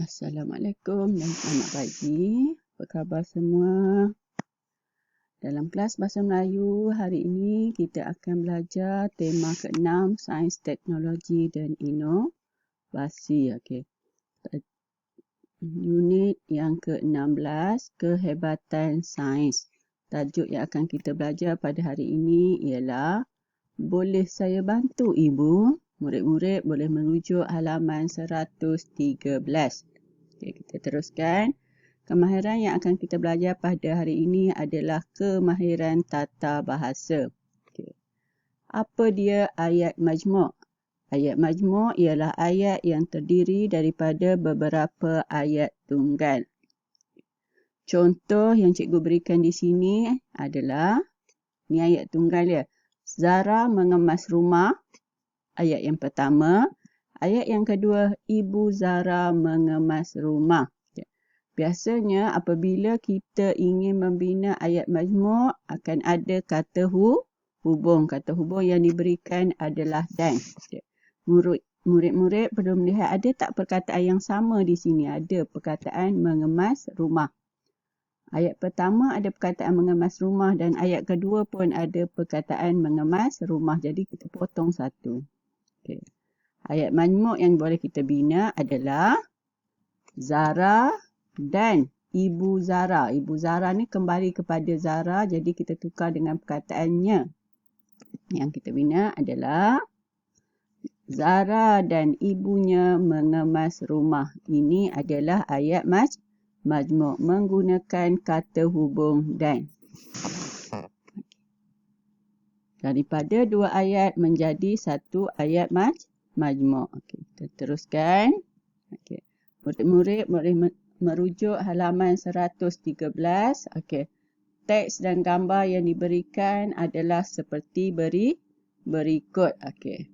Assalamualaikum dan selamat pagi. Apa khabar semua? Dalam kelas Bahasa Melayu hari ini kita akan belajar tema ke-6 Sains, Teknologi dan Inovasi. Okey. Unit yang ke-16 Kehebatan Sains. Tajuk yang akan kita belajar pada hari ini ialah boleh saya bantu ibu? Murid-murid boleh merujuk halaman 113. Okey, kita teruskan. Kemahiran yang akan kita belajar pada hari ini adalah kemahiran tata bahasa. Okey. Apa dia ayat majmuk? Ayat majmuk ialah ayat yang terdiri daripada beberapa ayat tunggal. Contoh yang cikgu berikan di sini adalah, ni ayat tunggal dia. Zara mengemas rumah, ayat yang pertama. Ayat yang kedua, Ibu Zara mengemas rumah. Biasanya apabila kita ingin membina ayat majmuk, akan ada kata hubung. Kata hubung yang diberikan adalah dan. Murid-murid perlu melihat ada tak perkataan yang sama di sini. Ada perkataan mengemas rumah. Ayat pertama ada perkataan mengemas rumah dan ayat kedua pun ada perkataan mengemas rumah. Jadi kita potong satu. Okay. Ayat majmuk yang boleh kita bina adalah Zara dan Ibu Zara. Ibu Zara ni kembali kepada Zara, jadi kita tukar dengan perkataannya. Yang kita bina adalah Zara dan ibunya mengemas rumah. Ini adalah ayat majmuk menggunakan kata hubung dan. Daripada dua ayat menjadi satu ayat majmuk. Okey, kita teruskan. Okey. Murid-murid boleh merujuk halaman 113. Okey. Teks dan gambar yang diberikan adalah seperti berikut. Okey.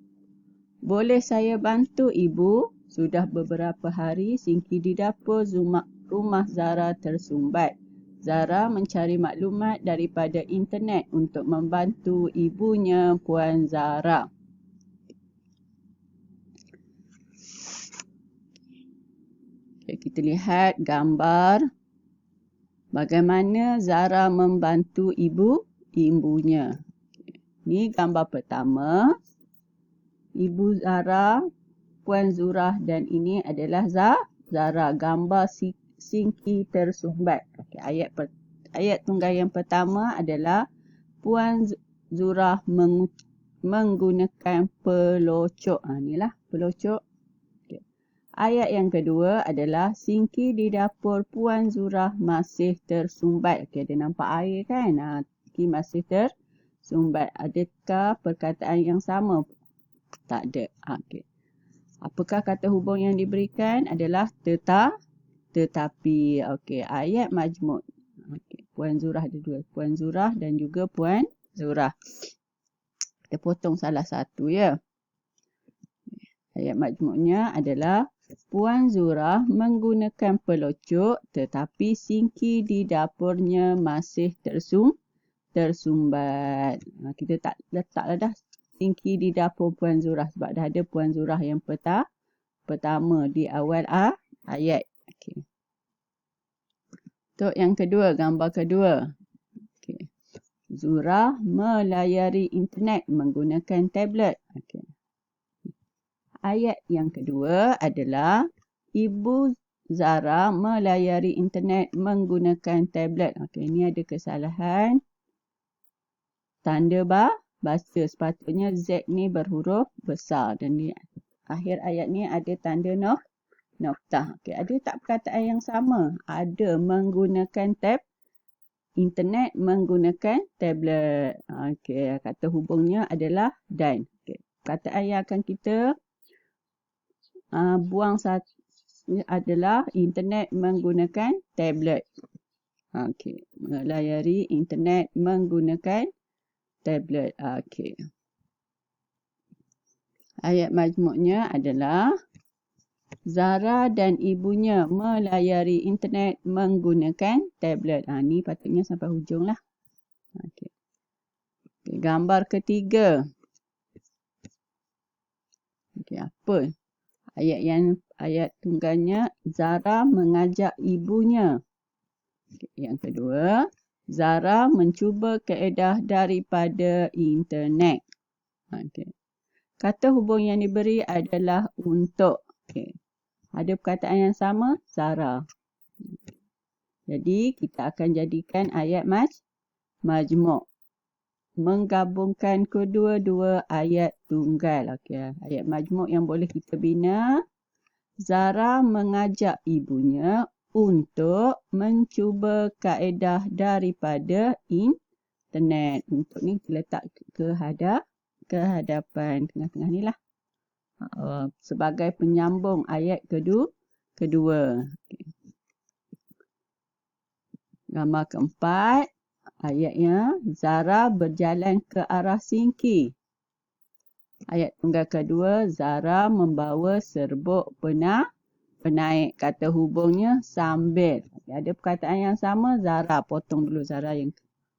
Boleh saya bantu ibu? Sudah beberapa hari Singki di dapur rumah Zara tersumbat. Zara mencari maklumat daripada internet untuk membantu ibunya Puan Zara. Okay, kita lihat gambar bagaimana Zara membantu ibunya. Okay. Ini gambar pertama. Ibu Zara, Puan Zurah dan ini adalah Zara. Gambar Singki tersumbat. Okay, ayat tunggal yang pertama adalah Puan Zurah menggunakan pelocok. Inilah pelocok. Okay. Ayat yang kedua adalah Singki di dapur Puan Zurah masih tersumbat. Okay, ada nampak air kan? Singki masih tersumbat. Adakah perkataan yang sama? Tak ada. Okay. Apakah kata hubung yang diberikan? Adalah tetapi. Okey, ayat majmuk. Okey, Puan Zurah ada dua. Puan Zurah dan juga Puan Zurah. Kita potong salah satu ya. Ayat majmuknya adalah Puan Zurah menggunakan pelocok tetapi Singki di dapurnya masih tersumbat. Kita tak letaklah dah Singki di dapur Puan Zurah sebab dah ada Puan Zurah yang pertama di awal ayat. Okay. Untuk yang kedua, gambar kedua. Okay. Zurah melayari internet menggunakan tablet. Okay. Ayat yang kedua adalah Ibu Zara melayari internet menggunakan tablet. Okay, ini ada kesalahan. Tanda baca. Sepatutnya Z ni berhuruf besar. Dan di akhir ayat ni ada tanda noktah. Okay, ada tak perkataan yang sama? Ada, menggunakan internet menggunakan tablet. Okay, kata hubungnya adalah dan. Okay, perkataan yang akan kita buang adalah internet menggunakan tablet. Okay, melayari internet menggunakan tablet. Okay. Ayat majmuknya adalah Zara dan ibunya melayari internet menggunakan tablet. Ni patutnya sampai hujung lah. Okay. Okay, gambar ketiga. Okay, apa? Ayat tunggalnya, Zara mengajak ibunya. Yang kedua, Zara mencuba kaedah daripada internet. Okay. Kata hubung yang diberi adalah untuk. Okay. Ada perkataan yang sama, Zara. Jadi, kita akan jadikan ayat majmuk. Menggabungkan kedua-dua ayat tunggal. Okay. Ayat majmuk yang boleh kita bina. Zara mengajak ibunya untuk mencuba kaedah daripada internet. Untuk ni kita letak ke hadapan tengah-tengah ni lah. Sebagai penyambung ayat kedua. Okay. Gambar keempat. Ayatnya, Zara berjalan ke arah Singki. Ayat tunggal kedua, Zara membawa serbuk penaik. Kata hubungnya sambil. Ada perkataan yang sama, Zara. Potong dulu Zara yang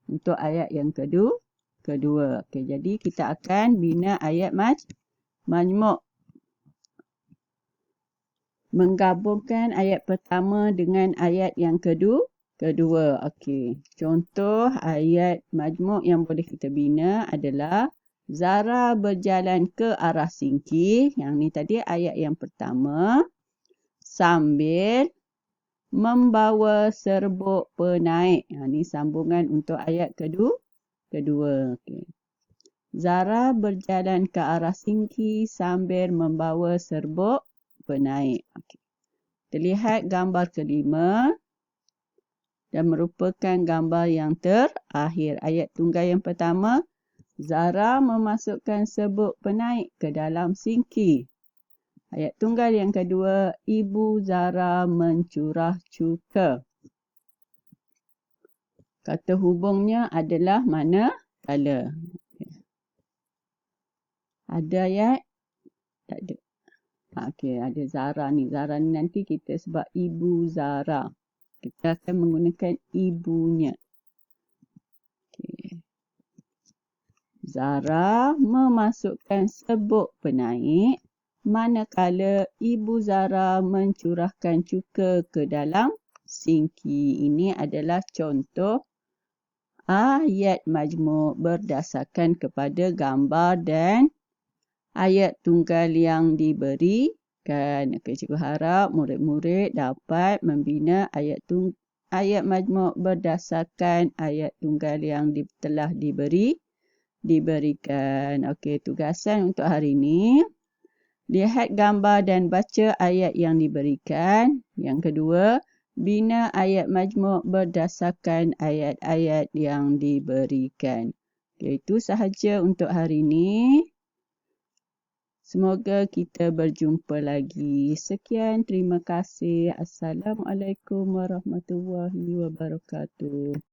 untuk ayat yang kedua. Okay, jadi kita akan bina ayat majmuk. Menggabungkan ayat pertama dengan ayat yang kedua. Okay. Contoh ayat majmuk yang boleh kita bina adalah Zara berjalan ke arah Singki. Yang ni tadi ayat yang pertama. Sambil membawa serbuk penaik. Ini sambungan untuk ayat kedua. Okay. Zara berjalan ke arah Singki sambil membawa serbuk penaik. Okay. Terlihat gambar kelima dan merupakan gambar yang terakhir. Ayat tunggal yang pertama, Zara memasukkan serbuk penaik ke dalam Singki. Ayat tunggal yang kedua, Ibu Zara mencurah cuka. Kata hubungnya adalah manakala. Ada ayat? Tak ada. Okey, ada Zara ni. Zara ni nanti kita sebab Ibu Zara. Kita akan menggunakan ibunya. Okay. Zara memasukkan serbuk penaik. Manakala Ibu Zara mencurahkan cuka ke dalam Singki. Ini adalah contoh ayat majmuk berdasarkan kepada gambar dan ayat tunggal yang diberikan. Cikgu harap murid-murid dapat membina ayat majmuk berdasarkan ayat tunggal yang telah diberikan. Okey, tugasan untuk hari ini. Lihat gambar dan baca ayat yang diberikan. Yang kedua, bina ayat majmuk berdasarkan ayat-ayat yang diberikan. Okay, itu sahaja untuk hari ini. Semoga kita berjumpa lagi. Sekian, terima kasih. Assalamualaikum warahmatullahi wabarakatuh.